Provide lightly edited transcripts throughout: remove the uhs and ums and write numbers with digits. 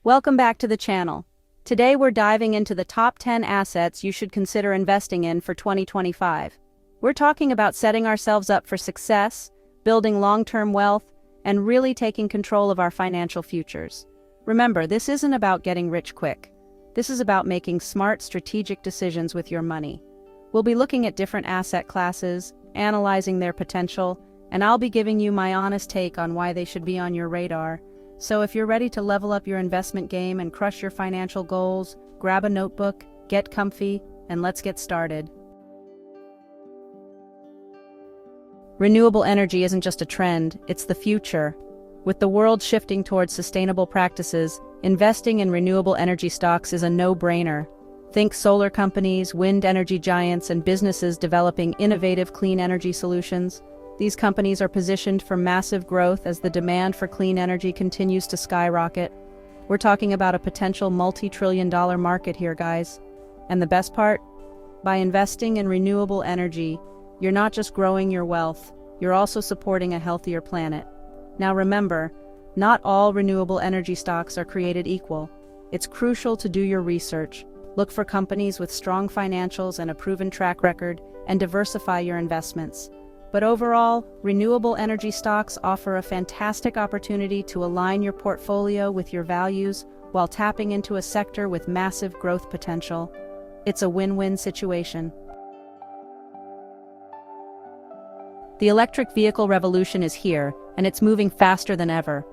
Welcome back to the channel. Today we're diving into the top 10 assets you should consider investing in for 2025. We're talking about setting ourselves up for success, building long-term wealth, and really taking control of our financial futures. Remember, this isn't about getting rich quick. This is about making smart, strategic decisions with your money. We'll be looking at different asset classes, analyzing their potential, and I'll be giving you my honest take on why they should be on your radar. So if you're ready to level up your investment game and crush your financial goals, grab a notebook, get comfy, and let's get started. Renewable energy isn't just a trend, it's the future. With the world shifting towards sustainable practices, investing in renewable energy stocks is a no-brainer. Think solar companies, wind energy giants, and businesses developing innovative clean energy solutions. These companies are positioned for massive growth as the demand for clean energy continues to skyrocket. We're talking about a potential multi-trillion-dollar market here, guys. And the best part? By investing in renewable energy, you're not just growing your wealth, you're also supporting a healthier planet. Now remember, not all renewable energy stocks are created equal. It's crucial to do your research. Look for companies with strong financials and a proven track record, and diversify your investments. But overall, renewable energy stocks offer a fantastic opportunity to align your portfolio with your values while tapping into a sector with massive growth potential. It's a win-win situation. The electric vehicle revolution is here, and it's moving faster than ever.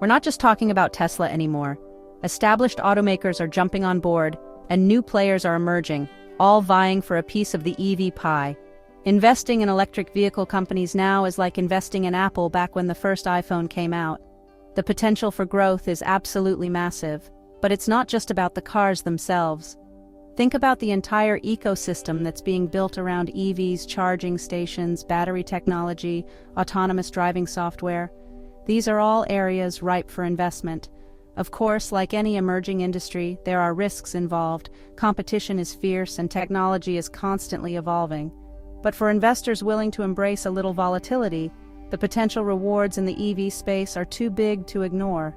We're not just talking about Tesla anymore. Established automakers are jumping on board, and new players are emerging, all vying for a piece of the EV pie. Investing in electric vehicle companies now is like investing in Apple back when the first iPhone came out. The potential for growth is absolutely massive, but it's not just about the cars themselves. Think about the entire ecosystem that's being built around EVs, charging stations, battery technology, autonomous driving software. These are all areas ripe for investment. Of course, like any emerging industry, there are risks involved. Competition is fierce and technology is constantly evolving. But for investors willing to embrace a little volatility, the potential rewards in the EV space are too big to ignore.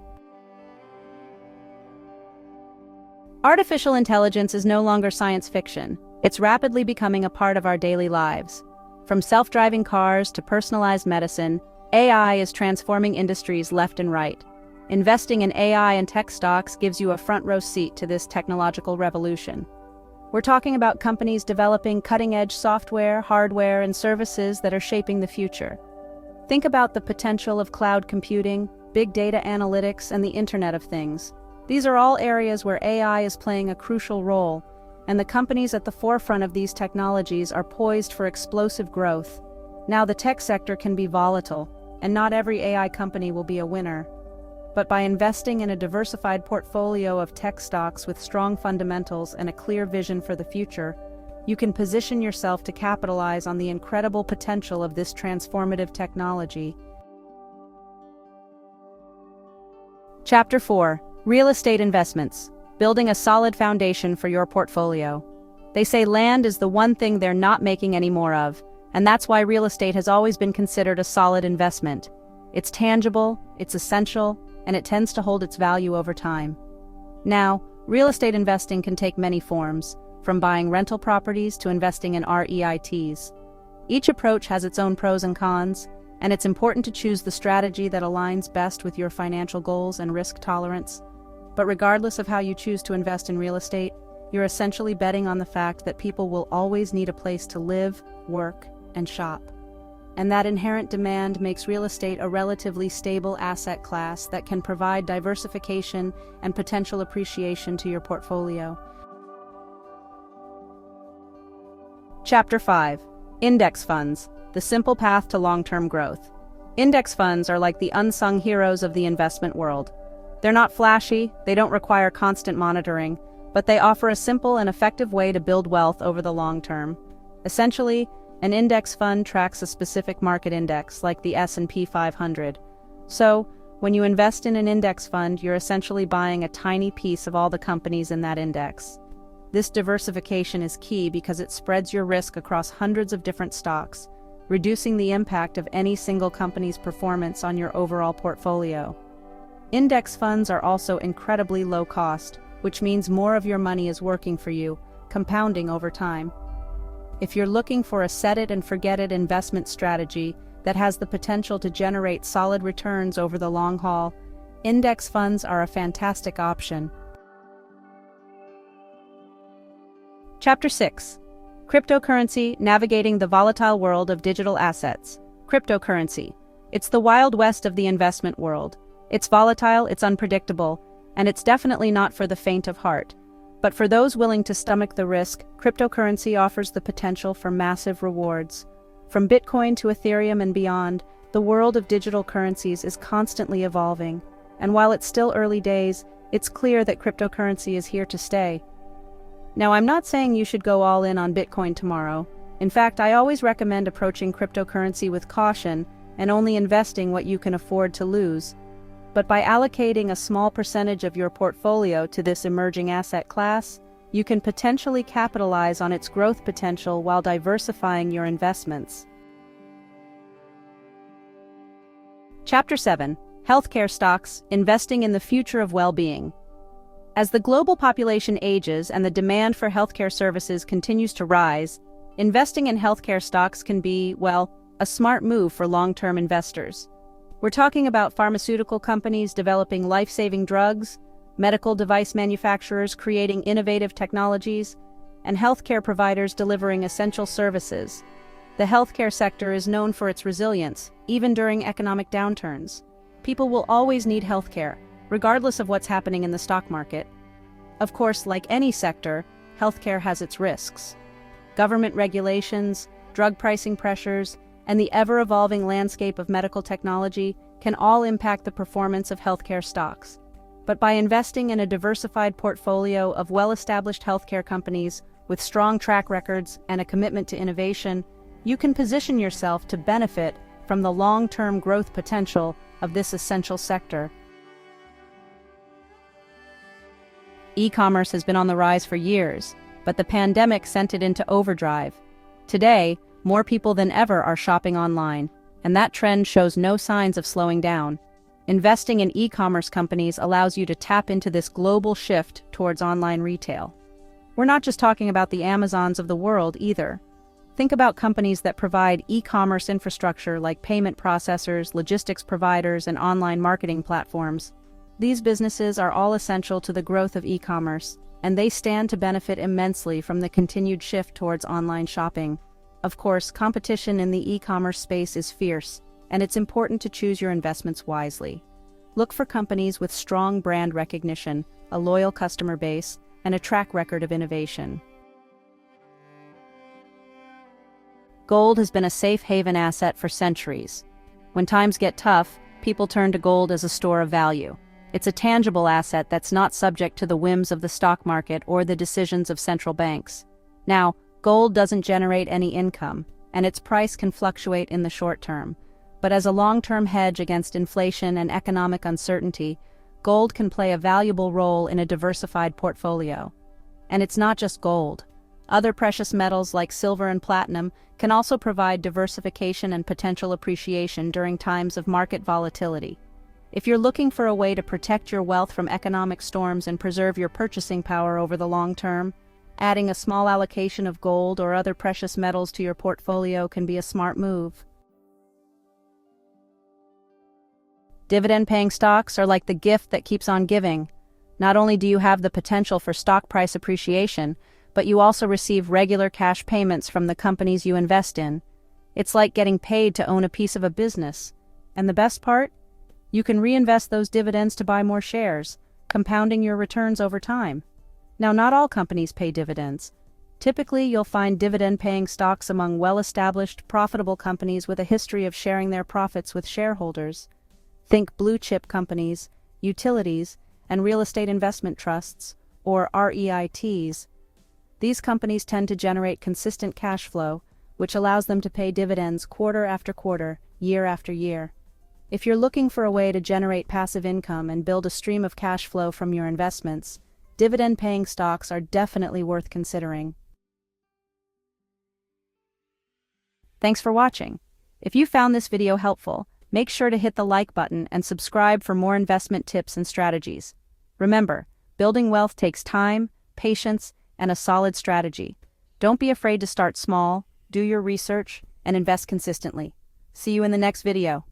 Artificial intelligence is no longer science fiction. It's rapidly becoming a part of our daily lives. From self-driving cars to personalized medicine, AI is transforming industries left and right. Investing in AI and tech stocks gives you a front-row seat to this technological revolution. We're talking about companies developing cutting-edge software, hardware, and services that are shaping the future. Think about the potential of cloud computing, big data analytics, and the Internet of Things. These are all areas where AI is playing a crucial role, and the companies at the forefront of these technologies are poised for explosive growth. Now, the tech sector can be volatile, and not every AI company will be a winner. But by investing in a diversified portfolio of tech stocks with strong fundamentals and a clear vision for the future, you can position yourself to capitalize on the incredible potential of this transformative technology. Chapter 4. Real estate investments. Building a solid foundation for your portfolio. They say land is the one thing they're not making any more of, and that's why real estate has always been considered a solid investment. It's tangible, it's essential, and it tends to hold its value over time. Now, real estate investing can take many forms, from buying rental properties to investing in REITs. Each approach has its own pros and cons, and it's important to choose the strategy that aligns best with your financial goals and risk tolerance. But regardless of how you choose to invest in real estate, you're essentially betting on the fact that people will always need a place to live, work, and shop. And that inherent demand makes real estate a relatively stable asset class that can provide diversification and potential appreciation to your portfolio. Chapter 5. Index funds, the simple path to long-term growth. Index funds are like the unsung heroes of the investment world. They're not flashy, they don't require constant monitoring, but they offer a simple and effective way to build wealth over the long term. Essentially, an index fund tracks a specific market index, like the S&P 500. So, when you invest in an index fund, you're essentially buying a tiny piece of all the companies in that index. This diversification is key because it spreads your risk across hundreds of different stocks, reducing the impact of any single company's performance on your overall portfolio. Index funds are also incredibly low cost, which means more of your money is working for you, compounding over time. If you're looking for a set-it-and-forget-it investment strategy that has the potential to generate solid returns over the long haul, index funds are a fantastic option. Chapter 6. Cryptocurrency: Navigating the Volatile World of Digital Assets. Cryptocurrency. It's the Wild West of the investment world. It's volatile, it's unpredictable, and it's definitely not for the faint of heart. But for those willing to stomach the risk, cryptocurrency offers the potential for massive rewards. From Bitcoin to Ethereum and beyond, the world of digital currencies is constantly evolving. And while it's still early days, it's clear that cryptocurrency is here to stay. Now, I'm not saying you should go all in on Bitcoin tomorrow. In fact, I always recommend approaching cryptocurrency with caution and only investing what you can afford to lose. But by allocating a small percentage of your portfolio to this emerging asset class, you can potentially capitalize on its growth potential while diversifying your investments. Chapter 7. Healthcare Stocks: Investing in the Future of Well-Being. As the global population ages and the demand for healthcare services continues to rise, investing in healthcare stocks can be, well, a smart move for long-term investors. We're talking about pharmaceutical companies developing life-saving drugs, medical device manufacturers creating innovative technologies, and healthcare providers delivering essential services. The healthcare sector is known for its resilience, even during economic downturns. People will always need healthcare, regardless of what's happening in the stock market. Of course, like any sector, healthcare has its risks. Government regulations, drug pricing pressures, and the ever-evolving landscape of medical technology can all impact the performance of healthcare stocks. But by investing in a diversified portfolio of well-established healthcare companies with strong track records and a commitment to innovation, you can position yourself to benefit from the long-term growth potential of this essential sector. E-commerce has been on the rise for years, but the pandemic sent it into overdrive. Today, more people than ever are shopping online, and that trend shows no signs of slowing down. Investing in e-commerce companies allows you to tap into this global shift towards online retail. We're not just talking about the Amazons of the world either. Think about companies that provide e-commerce infrastructure like payment processors, logistics providers, and online marketing platforms. These businesses are all essential to the growth of e-commerce, and they stand to benefit immensely from the continued shift towards online shopping. Of course, competition in the e-commerce space is fierce, and it's important to choose your investments wisely. Look for companies with strong brand recognition, a loyal customer base, and a track record of innovation. Gold has been a safe haven asset for centuries. When times get tough, people turn to gold as a store of value. It's a tangible asset that's not subject to the whims of the stock market or the decisions of central banks. Now, gold doesn't generate any income, and its price can fluctuate in the short term. But as a long-term hedge against inflation and economic uncertainty, gold can play a valuable role in a diversified portfolio. And it's not just gold. Other precious metals like silver and platinum can also provide diversification and potential appreciation during times of market volatility. If you're looking for a way to protect your wealth from economic storms and preserve your purchasing power over the long term, adding a small allocation of gold or other precious metals to your portfolio can be a smart move. Dividend-paying stocks are like the gift that keeps on giving. Not only do you have the potential for stock price appreciation, but you also receive regular cash payments from the companies you invest in. It's like getting paid to own a piece of a business. And the best part? You can reinvest those dividends to buy more shares, compounding your returns over time. Now, not all companies pay dividends. Typically, you'll find dividend-paying stocks among well-established, profitable companies with a history of sharing their profits with shareholders. Think blue-chip companies, utilities, and real estate investment trusts, or REITs. These companies tend to generate consistent cash flow, which allows them to pay dividends quarter after quarter, year after year. If you're looking for a way to generate passive income and build a stream of cash flow from your investments, dividend-paying stocks are definitely worth considering. Thanks for watching. If you found this video helpful, Make sure to hit the like button and subscribe for more investment tips and strategies. Remember, building wealth takes time, patience, and a solid strategy. Don't be afraid to start small, do your research, and invest consistently. See you in the next video.